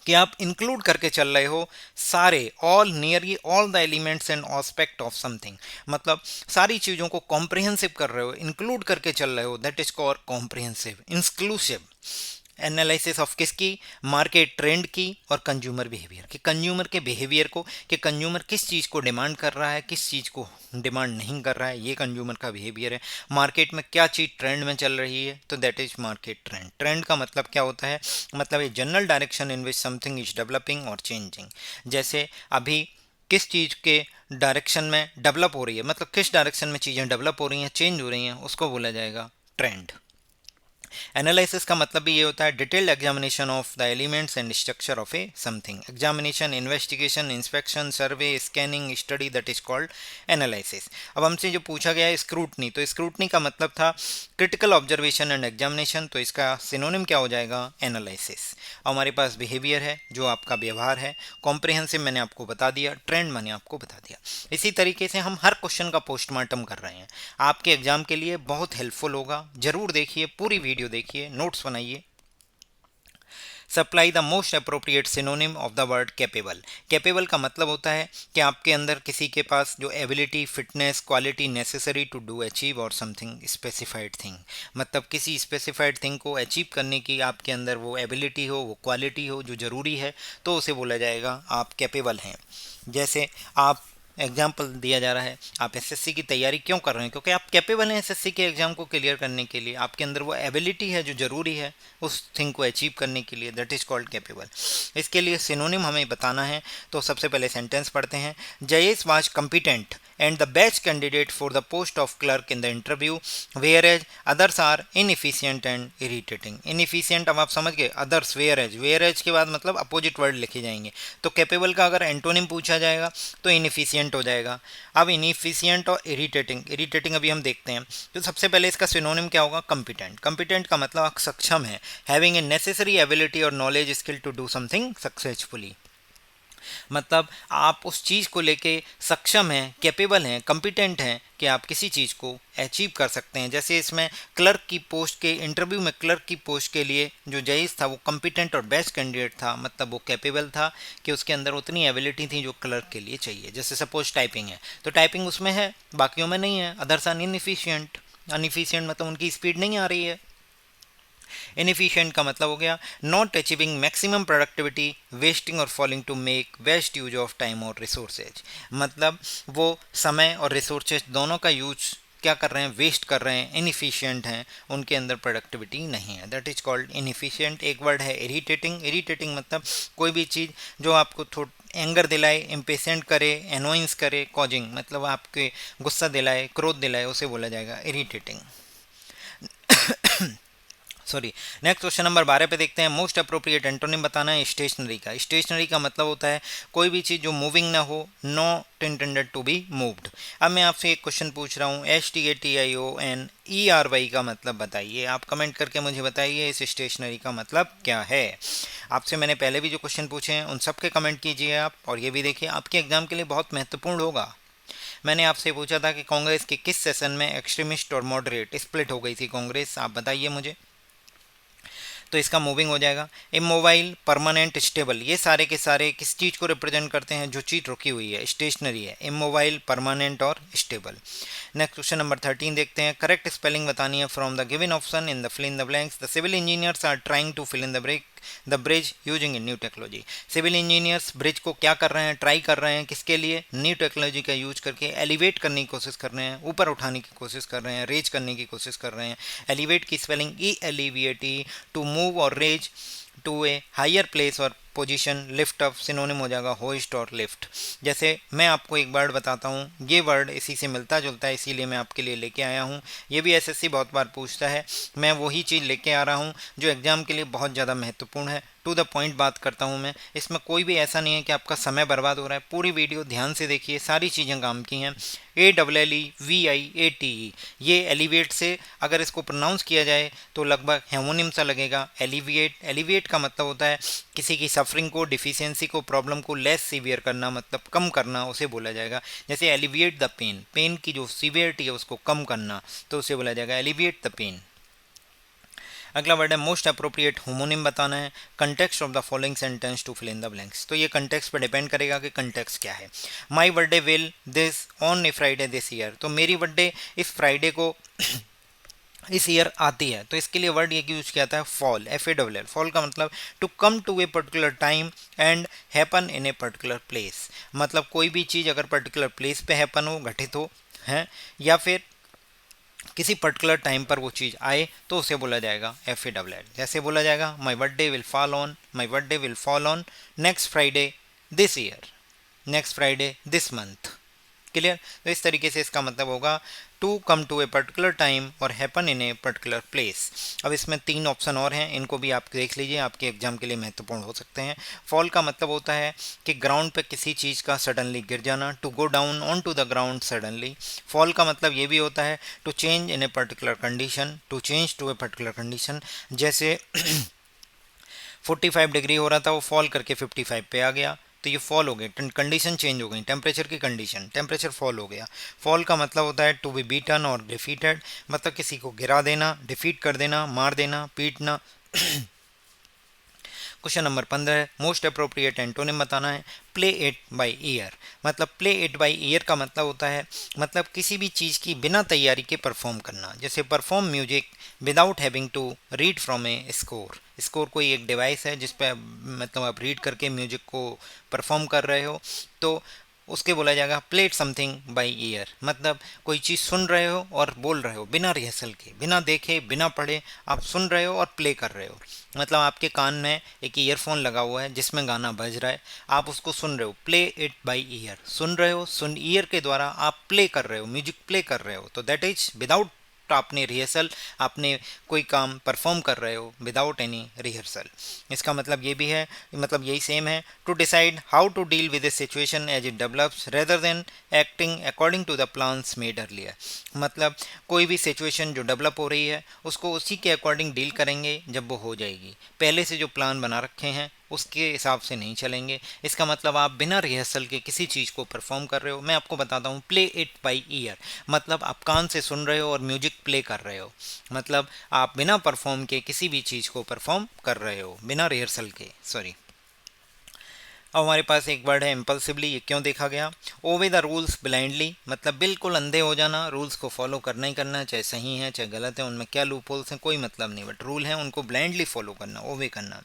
कि आप इंक्लूड करके चल रहे हो सारे nearly all the elements and aspect of something. मतलब सारी चीज़ों को कॉम्प्रिहेंसिव कर रहे हो, इंक्लूड करके चल रहे हो। That is called comprehensive. Inclusive analysis of किसकी? मार्केट ट्रेंड की और कंज्यूमर बिहेवियर की। कंज्यूमर के बिहेवियर को, कि कंज्यूमर किस चीज़ को डिमांड कर रहा है, किस चीज़ को डिमांड नहीं कर रहा है, ये कंज्यूमर का बिहेवियर है। मार्केट में क्या चीज़ ट्रेंड में चल रही है, तो that is market trend. Trend का मतलब क्या होता है? मतलब a general direction in which something is developing और चेंजिंग। जैसे अभी किस चीज़ के डायरेक्शन में डेवलप हो रही है, मतलब किस डायरेक्शन में चीज़ें डेवलप हो रही हैं, चेंज हो रही हैं, उसको बोला जाएगा ट्रेंड। एनालिसिस का मतलब भी ये होता है detailed examination of the elements and structure of A something. Examination, investigation, inspection, survey, scanning, study, that is called analysis. अब हमसे जो पूछा गया है स्क्रूटनी, तो स्क्रूटनी का मतलब था क्रिटिकल ऑब्जर्वेशन एंड एग्जामिनेशन, तो इसका सिनोनिम क्या हो जाएगा? एनालिसिस। हमारे पास बिहेवियर है, जो आपका व्यवहार है। कॉम्प्रिहेंसिव मैंने आपको बता दिया, ट्रेंड मैंने आपको बता दिया। इसी तरीके से हम हर क्वेश्चन का पोस्टमार्टम कर रहे हैं, आपके एग्जाम के लिए बहुत हेल्पफुल होगा। जरूर देखिए, पूरी वीडियो देखिए, नोट्स बनाइए। Supply the most appropriate synonym of the word capable. Capable का मतलब होता है कि आपके अंदर किसी के पास जो ability, fitness, quality necessary to do achieve और समथिंग स्पेसिफाइड थिंग। मतलब किसी स्पेसिफाइड थिंग को अचीव करने की आपके अंदर वो एबिलिटी हो, वो क्वालिटी हो जो ज़रूरी है, तो उसे बोला जाएगा आप कैपेबल हैं। जैसे आप एग्जाम्पल दिया जा रहा है, आप एसएससी की तैयारी क्यों कर रहे हैं? क्योंकि आप कैपेबल हैं एसएससी के एग्जाम को क्लियर करने के लिए। आपके अंदर वो एबिलिटी है जो ज़रूरी है उस थिंग को अचीव करने के लिए, दैट इज़ कॉल्ड कैपेबल। इसके लिए सिनोनिम हमें बताना है, तो सबसे पहले सेंटेंस पढ़ते हैं। Jayesh was competent and the best candidate for the post of clerk in the interview, whereas others are inefficient and irritating. Inefficient अब आप समझ गए, others whereas के बाद मतलब अपोजिट वर्ड लिखे जाएंगे। तो कैपेबल का अगर एंटोनिम पूछा जाएगा तो इनएफिशिएंट हो जाएगा। अब इनएफिशिएंट और इरिटेटिंग अभी हम देखते हैं। तो सबसे पहले इसका सिनोनिम क्या होगा? कॉम्पिटेंट। कॉम्पिटेंट का मतलब आप सक्षम है, हैविंग ए नेसेसरी एबिलिटी और knowledge skill to do something successfully. मतलब आप उस चीज़ को लेके सक्षम हैं, कैपेबल हैं, कॉम्पिटेंट हैं कि आप किसी चीज़ को अचीव कर सकते हैं। जैसे इसमें क्लर्क की पोस्ट के इंटरव्यू में क्लर्क की पोस्ट के लिए जो जयेश था वो कॉम्पिटेंट और बेस्ट कैंडिडेट था, मतलब वो कैपेबल था कि उसके अंदर उतनी एबिलिटी थी जो क्लर्क के लिए चाहिए। जैसे सपोज टाइपिंग है, तो टाइपिंग उसमें है, बाकियों में नहीं है। Others are inefficient. अनएफिशिएंट मतलब उनकी स्पीड नहीं आ रही है। इनएफिशिएंट का मतलब हो गया not achieving maximum productivity, wasting और falling to make best use of time और रिसोर्सेज। मतलब वो समय और रिसोर्सेज दोनों का यूज क्या कर रहे हैं? वेस्ट कर रहे हैं, इनएफिशिएंट हैं, उनके अंदर प्रोडक्टिविटी नहीं है। That is called inefficient. एक वर्ड है इरिटेटिंग। इरिटेटिंग मतलब कोई भी चीज़ जो आपको एंगर दिलाए, इम्पेशेंट करे, एनोइंस करे। कॉजिंग मतलब आपके गुस्सा दिलाए, क्रोध दिलाए, उसे बोला जाएगा irritating. Sorry. Next question number 12 पे देखते हैं, मोस्ट अप्रोप्रिएट एंटोनिम बताना है स्टेशनरी का। स्टेशनरी का मतलब होता है कोई भी चीज़ जो मूविंग ना हो, not intended to be moved. अब मैं आपसे एक क्वेश्चन पूछ रहा हूँ, STATIONERY का मतलब बताइए। आप कमेंट करके मुझे बताइए इस स्टेशनरी का मतलब क्या है। आपसे मैंने पहले भी जो क्वेश्चन पूछे हैं उन सब के कमेंट कीजिए आप, और ये भी देखिए आपके एग्जाम के लिए बहुत महत्वपूर्ण होगा। मैंने आपसे पूछा था कि कांग्रेस के किस सेशन में एक्सट्रीमिस्ट और मॉडरेट स्प्लिट हो गई थी कांग्रेस, आप बताइए मुझे। तो इसका मूविंग हो जाएगा। इमोबाइल, परमानेंट, स्टेबल, ये सारे के सारे किस चीज़ को रिप्रेजेंट करते हैं? जो चीज़ रुकी हुई है, स्टेशनरी है। इमोबाइल, परमानेंट और स्टेबल। नेक्स्ट क्वेश्चन नंबर 13 देखते हैं, करेक्ट स्पेलिंग बतानी है from the given option in the fill in the blanks. The civil engineers are trying to fill in the bridge using new technology. Civil engineers bridge को क्या कर रहे हैं? Try कर रहे हैं, किसके लिए? न्यू टेक्नोलॉजी का यूज करके एलिवेट करने की कोशिश कर रहे हैं, ऊपर उठाने की कोशिश कर रहे हैं, रेज करने की कोशिश कर रहे हैं। एलिवेट की स्पेलिंग ELEVAT, टू मूव और raise to a higher place और पोजीशन। लिफ्ट अप सिनोनिम हो जाएगा होइस्ट और लिफ्ट। जैसे मैं आपको एक वर्ड बताता हूँ, ये वर्ड इसी से मिलता जुलता है, इसीलिए मैं आपके लिए लेके आया हूँ। ये भी SSC बहुत बार पूछता है, मैं वही चीज़ लेके आ रहा हूँ जो एग्जाम के लिए बहुत ज़्यादा महत्वपूर्ण है। टू द पॉइंट बात करता हूँ मैं, इसमें कोई भी ऐसा नहीं है कि आपका समय बर्बाद हो रहा है। पूरी वीडियो ध्यान से देखिए, सारी चीज़ें काम की हैं। ALLEVIATE, ये एलिवेट से अगर इसको प्रोनाउंस किया जाए तो लगभग हेमोनिम सा लगेगा। एलिविएट, एलिविएट का मतलब होता है किसी की सफरिंग को, डिफिशियंसी को, प्रॉब्लम को लेस सीवियर करना, मतलब कम करना, उसे बोला जाएगा। जैसे एलिविएट द पेन, पेन की जो सीवियरिटी है उसको कम करना, तो उसे बोला जाएगा एलिविएट द पेन। अगला वर्ड है मोस्ट अप्रोप्रिएट होमोनिम बताना है। Context of the following sentence to fill in the blanks. तो ये कंटेक्स्ट पर डिपेंड करेगा कि कंटेक्स्ट क्या है। माई birthday will this on A Friday this year, तो मेरी बर्थडे इस फ्राइडे को इस ईयर आती है, तो इसके लिए वर्ड ये यूज किया था फॉल, FALL। फॉल का मतलब to come to a particular time and happen in a particular place. मतलब कोई भी चीज़ अगर पर्टिकुलर प्लेस पे हैपन हो, घटित हो है, या फिर किसी पर्टिकुलर टाइम पर वो चीज़ आए, तो उसे बोला जाएगा FALL। जैसे बोला जाएगा my birthday will fall on, my birthday will fall on next Friday this year, next Friday this month. Clear? तो इस तरीके से इसका मतलब होगा to come to a particular time और happen in a particular place. अब इसमें 3 ऑप्शन और हैं, इनको भी आप देख लीजिए, आपके एग्जाम के लिए महत्वपूर्ण हो सकते हैं। फॉल का मतलब होता है कि ग्राउंड पे किसी चीज़ का सडनली गिर जाना, to go down on to the ground suddenly. Fall का मतलब ये भी होता है to change in a particular condition, to change to a particular condition. जैसे 45 डिग्री हो रहा था, वो फॉल करके 55 पे आ गया, तो ये फॉल हो गई, कंडीशन चेंज हो गई, टेम्परेचर की कंडीशन, टेम्परेचर फॉल हो गया। फॉल का मतलब होता है टू बी बीटन और डिफीटेड, मतलब किसी को गिरा देना, डिफीट कर देना, मार देना, पीटना। Question number 15, most appropriate antonym बताना है। Play it by year. मतलब प्ले इट बाई ईयर का मतलब होता है, मतलब किसी भी चीज़ की बिना तैयारी के परफॉर्म करना। जैसे perform music without having to read from a score. Score कोई एक डिवाइस है जिस पर मतलब आप रीड करके म्यूजिक को परफॉर्म कर रहे हो, तो उसके बोला जाएगा प्लेट समथिंग बाई ईयर। मतलब कोई चीज़ सुन रहे हो और बोल रहे हो बिना रिहर्सल के, बिना देखे, बिना पढ़े, आप सुन रहे हो और प्ले कर रहे हो। मतलब आपके कान में एक ईयरफोन लगा हुआ है जिसमें गाना बज रहा है, आप उसको सुन रहे हो। प्ले इट बाई ईयर, सुन रहे हो, सुन ईयर के द्वारा आप प्ले कर रहे हो, म्यूजिक प्ले कर रहे हो, तो दैट इज विदाउट आपने रिहर्सल, आपने कोई काम परफॉर्म कर रहे हो विदाउट एनी रिहर्सल। इसका मतलब ये भी है, मतलब यही सेम है। To decide how to deal with a situation as it develops rather than acting according to the plans made earlier. मतलब कोई भी सिचुएशन जो डेवलप हो रही है उसको उसी के अकॉर्डिंग डील करेंगे जब वो हो जाएगी, पहले से जो प्लान बना रखे हैं उसके हिसाब से नहीं चलेंगे। इसका मतलब आप बिना रिहर्सल के किसी चीज़ को परफॉर्म कर रहे हो। मैं आपको बताता हूँ, प्ले इट बाई ईयर मतलब आप कान से सुन रहे हो और म्यूजिक प्ले कर रहे हो, मतलब आप बिना परफॉर्म के किसी भी चीज़ को परफॉर्म कर रहे हो, बिना रिहर्सल के, सॉरी। अब हमारे पास एक वर्ड है इम्पल्सिवली। ये क्यों देखा गया? ओवे द रूल्स ब्लाइंडली, मतलब बिल्कुल अंधे हो जाना, रूल्स को फॉलो करना ही करना, चाहे सही है चाहे गलत है, उनमें क्या लूप होल्स हैं कोई मतलब नहीं, बट रूल है उनको ब्लाइंडली फॉलो करना, ओवे करना।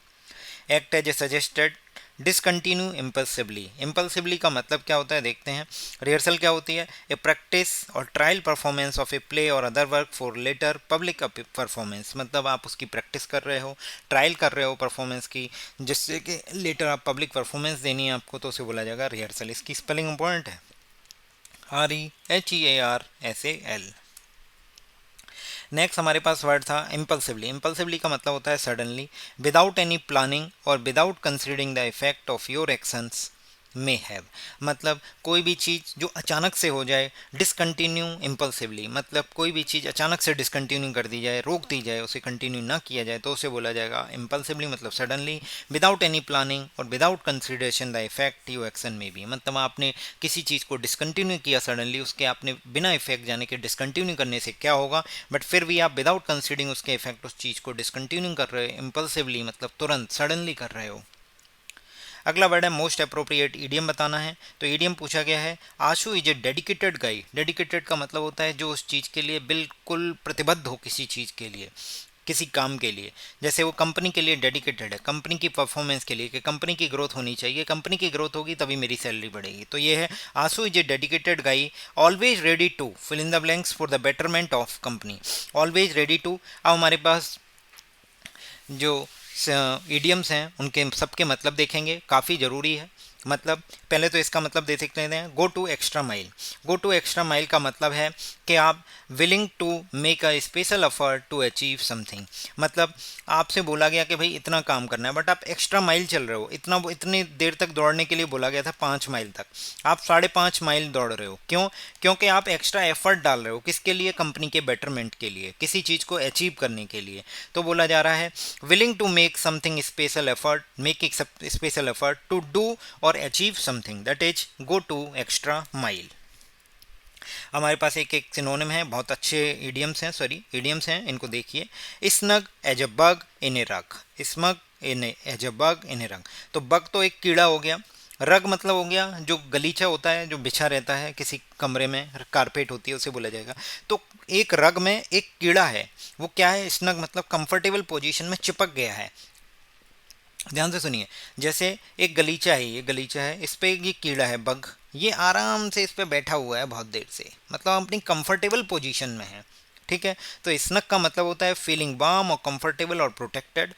Act as a suggested, discontinue impulsively. Impulsively का मतलब क्या होता है देखते हैं। रिहर्सल क्या होती है? ए प्रैक्टिस और trial performance of a play और other work for later public performance. मतलब आप उसकी प्रैक्टिस कर रहे हो, ट्रायल कर रहे हो परफॉर्मेंस की, जिससे कि लेटर आप पब्लिक परफॉर्मेंस देनी है आपको, तो उसे बोला जाएगा रिहर्सल। इसकी स्पेलिंग इंपॉर्टेंट है, REHEARSAL। नेक्स्ट हमारे पास वर्ड था इम्पल्सिवली। इम्पल्सिवली का मतलब होता है सडनली, विदाउट एनी प्लानिंग और without considering the effect of your actions may have. मतलब कोई भी चीज़ जो अचानक से हो जाए, डिसकंटिन्यू इम्पल्सिवली, मतलब कोई भी चीज़ अचानक से डिसकंटिन्यू कर दी जाए, रोक दी जाए, उसे कंटिन्यू ना किया जाए, तो उसे बोला जाएगा इम्पल्सिवली, मतलब सडनली, विदाउट एनी प्लानिंग और without consideration the effect you action में भी। मतलब आपने किसी चीज़ को डिसकंटिन्यू किया सडनली, उसके आपने बिना इफेक्ट जाने के डिसकंटिन्यू करने से क्या होगा, बट फिर भी आप विदाउट कंसिडरिंग उसके इफेक्ट उस चीज़ को डिसकंटिन्यू कर रहे हो, इम्पल्सिवली मतलब तुरंत सडनली कर रहे हो। अगला वर्ड है मोस्ट अप्रोप्रिएट ईडियम बताना है। तो ईडियम पूछा गया है आशु इज ए डेडिकेटेड गाई। डेडिकेटेड का मतलब होता है जो उस चीज़ के लिए बिल्कुल प्रतिबद्ध हो, किसी चीज़ के लिए, किसी काम के लिए। जैसे वो कंपनी के लिए डेडिकेटेड है, कंपनी की परफॉर्मेंस के लिए, कि कंपनी की ग्रोथ होनी चाहिए, कंपनी की ग्रोथ होगी तभी मेरी सैलरी बढ़ेगी। तो ये है Ashu is a dedicated guy, always ready to fill in the blanks for the betterment of company. Always ready to. अब हमारे पास जो ईडियम्स हैं उनके सबके मतलब देखेंगे, काफ़ी ज़रूरी है। मतलब पहले तो इसका मतलब दे सकते हैं go to extra mile. Go to extra mile का मतलब है कि आप willing to make a special effort to achieve something. मतलब आपसे बोला गया कि भाई इतना काम करना है, बट आप एक्स्ट्रा माइल चल रहे हो। इतनी देर तक दौड़ने के लिए बोला गया था 5 माइल तक, आप 5.5 माइल दौड़ रहे हो। क्यों? क्योंकि आप एक्स्ट्रा एफर्ट डाल रहे हो, किसके लिए? कंपनी के बेटरमेंट के लिए, किसी चीज़ को अचीव करने के लिए। तो बोला जा रहा है willing to make something special effort, making special effort to do or achieve something, that is go to extra mile। हमारे पास एक एक सिनोनिम है, बहुत अच्छे इडियम्स हैं, इनको देखिए। Snug as a bug in a rug, smug in as a bug in a rug. तो बग तो एक कीड़ा हो गया, रग मतलब हो गया जो गलीचा होता है, जो बिछा रहता है किसी कमरे में, कारपेट होती है, उसे बोला जाएगा। तो एक रग में एक कीड़ा है, वो क्या है? स्नग मतलब कंफर्टेबल पोजीशन में चिपक गया है। ध्यान से सुनिए, जैसे एक गलीचा है, ये गलीचा है, इस पे ये कीड़ा है बग, ये आराम से इस पे बैठा हुआ है बहुत देर से, मतलब अपनी कंफर्टेबल पोजीशन में है। ठीक है, तो स्नग का मतलब होता है फीलिंग वार्म और कंफर्टेबल और प्रोटेक्टेड।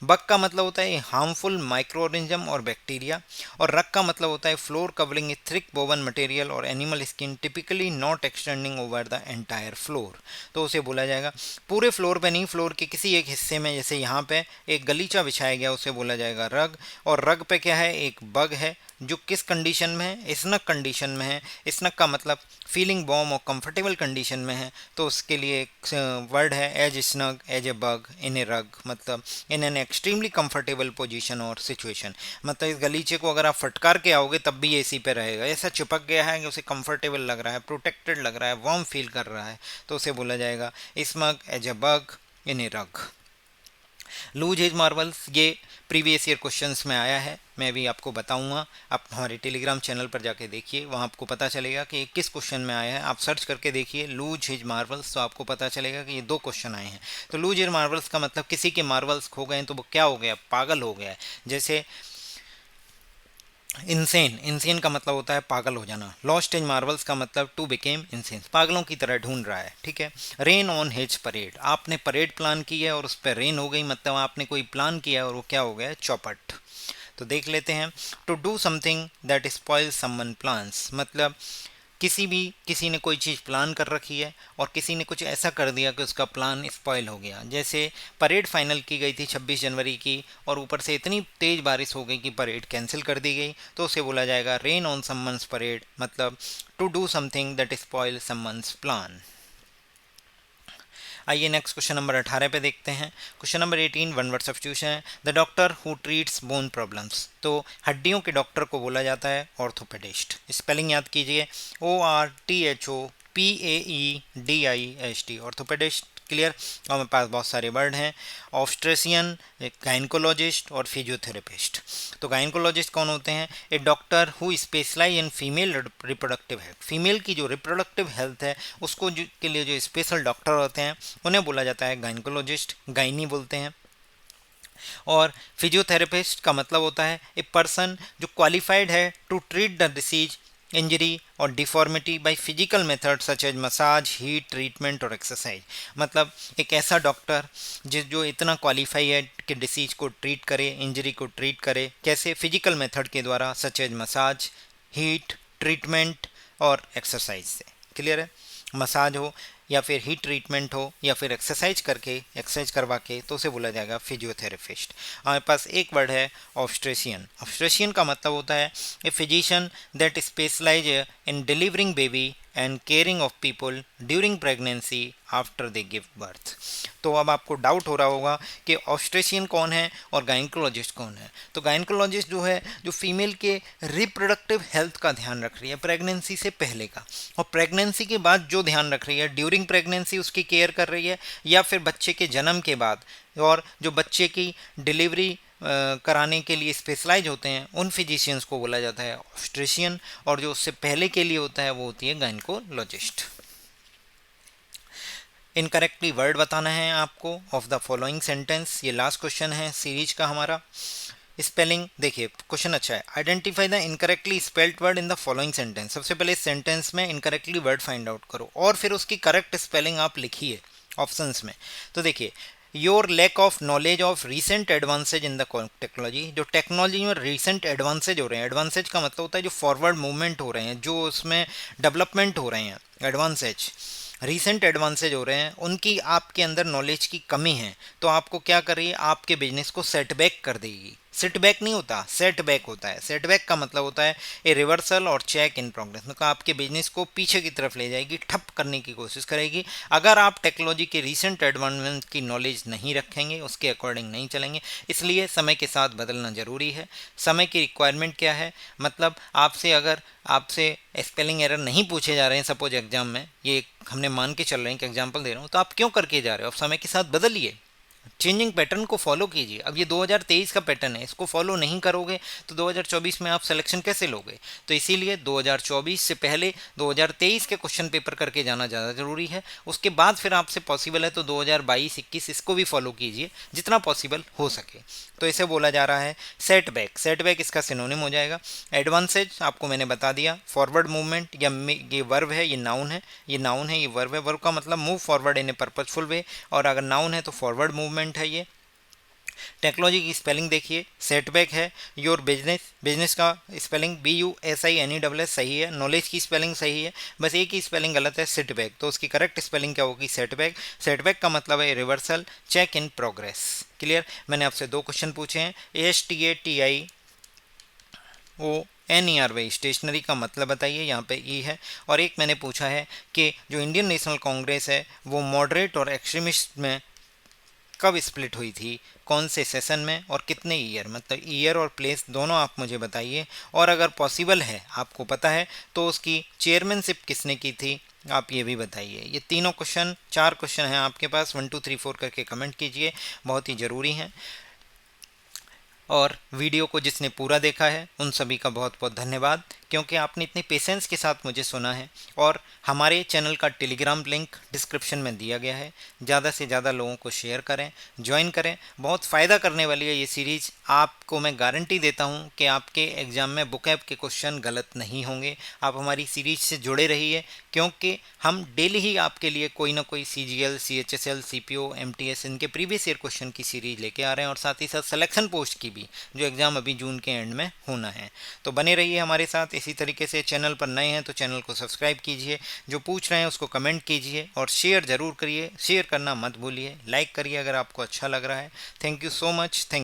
बग का मतलब होता है हार्मफुल माइक्रो ऑर्गेनिज्म और बैक्टीरिया। और रग का मतलब होता है floor covering a thick woven material और animal skin, typically not extending over the entire floor. तो उसे बोला जाएगा पूरे फ्लोर पे नहीं, फ्लोर के किसी एक हिस्से में, जैसे यहाँ पे एक गलीचा बिछाया गया, उसे बोला जाएगा रग। और रग पे क्या है? एक बग है जो किस कंडीशन में है? स्नग कंडीशन में है। स्नग का मतलब फीलिंग वार्म और कंफर्टेबल कंडीशन में है। तो उसके लिए एक वर्ड है as snug as a bug in a rug, मतलब in an extremely comfortable position और सिचुएशन। मतलब इस गलीचे को अगर आप फटकार के आओगे तब भी ये इसी पे रहेगा, ऐसा चिपक गया है कि उसे कंफर्टेबल लग रहा है, प्रोटेक्टेड लग रहा है, वार्म फील कर रहा है। तो उसे बोला जाएगा smug as a bug in a rug. Loose as marbles, ये प्रीवियस ईयर क्वेश्चंस में आया है, मैं भी आपको बताऊंगा। आप हमारे टेलीग्राम चैनल पर जाके देखिए, वहाँ आपको पता चलेगा कि किस क्वेश्चन में आया है। आप सर्च करके देखिए लूज एज मार्बल्स, तो आपको पता चलेगा कि ये 2 क्वेश्चन आए हैं। तो लूज एज मार्बल्स का मतलब किसी के मार्बल्स खो गए हैं, तो वो क्या हो गया? पागल हो गया है। जैसे इंसेन, इंसेन का मतलब होता है पागल हो जाना। लॉस्ट इन मार्वल्स का मतलब टू बिकेम इंसेन, पागलों की तरह ढूंढ रहा है। ठीक है। रेन ऑन हिज परेड, आपने परेड प्लान की है और उस पर रेन हो गई, मतलब आपने कोई प्लान किया है और वो क्या हो गया? चौपट। तो देख लेते हैं, to do something that spoil someone plans, मतलब किसी ने कोई चीज़ प्लान कर रखी है और किसी ने कुछ ऐसा कर दिया कि उसका प्लान स्पॉइल हो गया। जैसे परेड फाइनल की गई थी 26 जनवरी की, और ऊपर से इतनी तेज़ बारिश हो गई कि परेड कैंसिल कर दी गई। तो उसे बोला जाएगा रेन ऑन समवन्स परेड, मतलब to do something that spoil someone's plan. आइए नेक्स्ट क्वेश्चन नंबर 18 पे देखते हैं। Question number 18 one word substitution है। The doctor who treats bone problems, तो हड्डियों के डॉक्टर को बोला जाता है ऑर्थोपेडिस्ट। स्पेलिंग याद कीजिए, ORTHOPAEDIST, ऑर्थोपेडिस्ट। क्लियर। और मेरे पास बहुत सारे वर्ड हैं, ऑब्स्ट्रेसियन, गाइनकोलॉजिस्ट और फिजियोथेरेपिस्ट। तो गाइनकोलॉजिस्ट कौन होते हैं? A doctor who specialise in female reproductive health, female की जो रिप्रोडक्टिव हेल्थ है उसको के लिए जो स्पेशल डॉक्टर होते हैं उन्हें बोला जाता है गाइनकोलॉजिस्ट, गाइनी बोलते हैं। और फिजियोथेरेपिस्ट का मतलब होता है ए पर्सन जो क्वालिफाइड है to treat the disease, injury और deformity by physical method such as massage, heat treatment और एक्सरसाइज। मतलब एक ऐसा डॉक्टर जो इतना क्वालिफाई है कि डिसीज को ट्रीट करे, इंजरी को ट्रीट करे, कैसे? फिजिकल मेथड के द्वारा, such as massage, heat treatment और एक्सरसाइज से। क्लियर है। मसाज हो या फिर हीट ट्रीटमेंट हो या फिर एक्सरसाइज करवा के, तो उसे बोला जाएगा फिजियोथेरेपिस्ट। हमारे पास एक वर्ड है ऑब्स्ट्रेशियन। ऑब्स्ट्रेशियन का मतलब होता है a physician that specialize in delivering baby and caring of people during pregnancy after they give birth. तो अब आपको डाउट हो रहा होगा कि ऑब्स्ट्रेशियन कौन है और गायनिकोलॉजिस्ट कौन है। तो गायनिकोलॉजिस्ट जो है, जो फीमेल के रिप्रोडक्टिव हेल्थ का ध्यान रख रही है प्रेगनेंसी से पहले का, और प्रेगनेंसी के बाद जो ध्यान रख रही है, ड्यूरिंग प्रेगनेंसी उसकी केयर कर रही है, या फिर बच्चे के जन्म के बाद, और जो बच्चे की डिलीवरी कराने के लिए स्पेशलाइज होते हैं, उन फिजिशियंस को बोला जाता है ऑब्स्ट्रेशियन, और जो उससे पहले के लिए होता है वो होती है गायनिकोलॉजिस्ट। इनकरेक्टली वर्ड बताना है आपको ऑफ द फॉलोइंग सेंटेंस। ये लास्ट क्वेश्चन है सीरीज का हमारा। स्पेलिंग देखिए, क्वेश्चन अच्छा है। Identify the incorrectly spelled word in the following sentence. सबसे पहले इस सेंटेंस में इनकरेक्टली वर्ड फाइंड आउट करो और फिर उसकी करेक्ट स्पेलिंग आप लिखिए ऑप्शंस में। तो देखिए, your lack of knowledge of recent advances in the technology. जो टेक्नोलॉजी में रिसेंट एडवांसेज हो रहे हैं, एडवांसेज का मतलब होता है जो फॉरवर्ड मूवमेंट हो रहे हैं, जो उसमें डेवलपमेंट हो रहे हैं, एडवांसेज रीसेंट एडवांसेज हो रहे हैं, उनकी आपके अंदर नॉलेज की कमी है, तो आपको क्या कर रही है, आपके बिजनेस को सेटबैक कर देगी। सेटबैक नहीं होता, सेटबैक होता है। सेटबैक का मतलब होता है ए रिवर्सल और चेक इन प्रोग्रेस, मतलब आपके बिजनेस को पीछे की तरफ ले जाएगी, ठप करने की कोशिश करेगी। अगर आप टेक्नोलॉजी के रीसेंट एडवांसमेंट की नॉलेज नहीं रखेंगे, उसके अकॉर्डिंग नहीं चलेंगे। इसलिए समय के साथ बदलना ज़रूरी है। समय की रिक्वायरमेंट क्या है, मतलब आपसे स्पेलिंग एरर नहीं पूछे जा रहे हैं सपोज एग्जाम में, ये हमने मान के चल रहे हैं कि एग्जाम्पल दे रहा हूँ, तो आप क्यों करके जा रहे हो, आप समय के साथ बदलिए, चेंजिंग पैटर्न को फॉलो कीजिए। अब ये 2023 का पैटर्न है, इसको फॉलो नहीं करोगे तो 2024 में आप सिलेक्शन कैसे लोगे। तो इसीलिए 2024 से पहले 2023 के क्वेश्चन पेपर करके जाना ज़्यादा ज़रूरी है। उसके बाद फिर आपसे पॉसिबल है तो 2022-21 इसको भी फॉलो कीजिए जितना पॉसिबल हो सके। तो इसे बोला जा रहा है सेटबैक। सेटबैक इसका सिनोनिम हो जाएगा। एडवांसेज आपको मैंने बता दिया, फॉरवर्ड मूवमेंट, या ये वर्ब है, ये नाउन है, ये वर्ब है। वर्ब का मतलब move forward in a purposeful way, और अगर नाउन है तो फॉरवर्ड मूवमेंट है ये। टेक्नोलॉजी की स्पेलिंग देखिए, सेटबैक है। योर बिजनेस का स्पेलिंग BUSINESS सही है। नॉलेज की स्पेलिंग सही है, बस एक ही स्पेलिंग गलत है, सिटबैक। तो उसकी करेक्ट स्पेलिंग क्या होगी, सेटबैक। सेटबैक का मतलब है reversal, check in progress. Clear. मैंने आपसे 2 क्वेश्चन पूछे हैं। STATIONER स्टेशनरी का मतलब बताइए, यहाँ पे ई है। और एक मैंने पूछा है कि जो इंडियन नेशनल कांग्रेस है वो मॉडरेट और एक्सट्रीमिस्ट में कब स्प्लिट हुई थी, कौन से सेशन में और कितने ईयर, मतलब ईयर और प्लेस दोनों आप मुझे बताइए। और अगर पॉसिबल है, आपको पता है, तो उसकी चेयरमैनशिप किसने की थी, आप ये भी बताइए। ये तीनों क्वेश्चन, 4 क्वेश्चन हैं आपके पास, 1 2 3 4 करके कमेंट कीजिए, बहुत ही ज़रूरी हैं। और वीडियो को जिसने पूरा देखा है उन सभी का बहुत बहुत धन्यवाद, क्योंकि आपने इतने पेशेंस के साथ मुझे सुना है। और हमारे चैनल का टेलीग्राम लिंक डिस्क्रिप्शन में दिया गया है, ज़्यादा से ज़्यादा लोगों को शेयर करें, ज्वाइन करें। बहुत फ़ायदा करने वाली है ये सीरीज़। आपको मैं गारंटी देता हूँ कि आपके एग्ज़ाम में बुकैब के क्वेश्चन गलत नहीं होंगे। आप हमारी सीरीज से जुड़े रहिए, क्योंकि हम डेली ही आपके लिए कोई ना कोई CGL, CHSL, CPO, MTS इनके प्रीवियस ईयर क्वेश्चन की सीरीज लेके आ रहे हैं, और साथ ही साथ सिलेक्शन पोस्ट की भी, जो एग्ज़ाम अभी जून के एंड में होना है। तो बने रहिए हमारे साथ। इसी तरीके से चैनल पर नए हैं तो चैनल को सब्सक्राइब कीजिए, जो पूछ रहे हैं उसको कमेंट कीजिए, और शेयर ज़रूर करिए। शेयर करना मत भूलिए, लाइक करिए अगर आपको अच्छा लग रहा है। Thank you so much. Thank